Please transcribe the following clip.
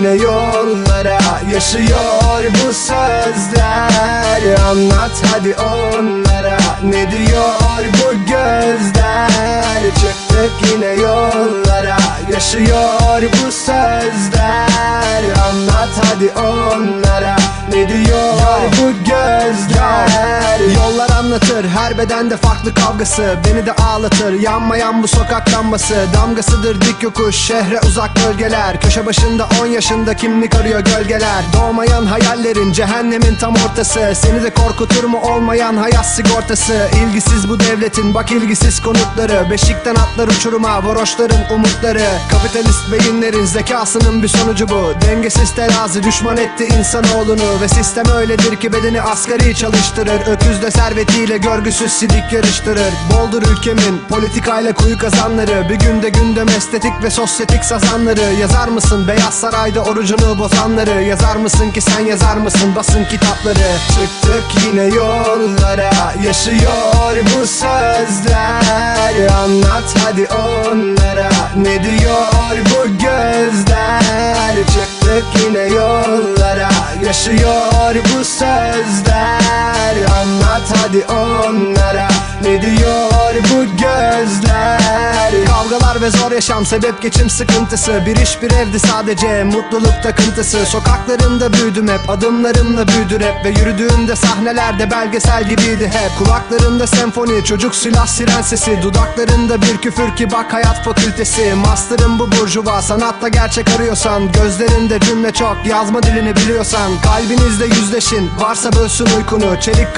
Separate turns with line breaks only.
yine yollara, yaşıyor bu sözler. Anlat hadi onlara, ne diyor bu gözler? Çıktık yine yollara, yaşıyor bu sözler. Anlat hadi onlara, ne diyor bu gözler? Yollar anlatır, her bedende farklı kavgası. Beni de ağlatır, yanmayan bu sokak lambası. Damgasıdır dik yokuş, şehre uzak bölgeler. Köşe başında 10 yaşında kimlik arıyor gölgeler. Doğmayan hayallerin, cehennemin tam ortası. Seni de korkutur mu olmayan hayat sigortası? İlgisiz bu devletin, bak ilgisiz konutları. Beşikten atlar uçuruma, varoşların umutları. Kapitalist beyinlerin zekasının bir sonucu bu. Dengesiz terazi düşman etti insanoğlunu. Ve sistem öyledir ki bedeni asgari çalıştırır. Öküzde servetiyle görgüsüz sidik yarıştırır. Boldur ülkemin politikayla kuyu kazanları. Bir günde gündem estetik ve sosyetik sazanları. Yazar mısın Beyaz Saray'da orucunu bozanları? Yazar mısın ki sen, yazar mısın basın kitapları? Çıktık yine yollara, yaşıyor bu sözler. Anlat hadi onlara, ne diyor bu gözler? Çıktık yine yollara, yaşıyor bu sözler. Anlat hadi onlara, ne diyor bu gözler? Kavgalar ve zor yaşam sebep geçim sıkıntısı. Bir iş bir evdi sadece mutluluk takıntısı. Sokaklarında büyüdüm hep, adımlarımla büyüdü rap. Ve yürüdüğümde sahnelerde belgesel gibiydi hep. Kulaklarında senfoni, çocuk silah siren sesi. Dudaklarında bir küfür ki bak hayat fakültesi. Master'ım bu burjuva, sanatta gerçek arıyorsan. Gözlerinde cümle çok, yazma dilini biliyorsan. Kalbinizle yüzleşin, varsa bölsün uykunu. Çelik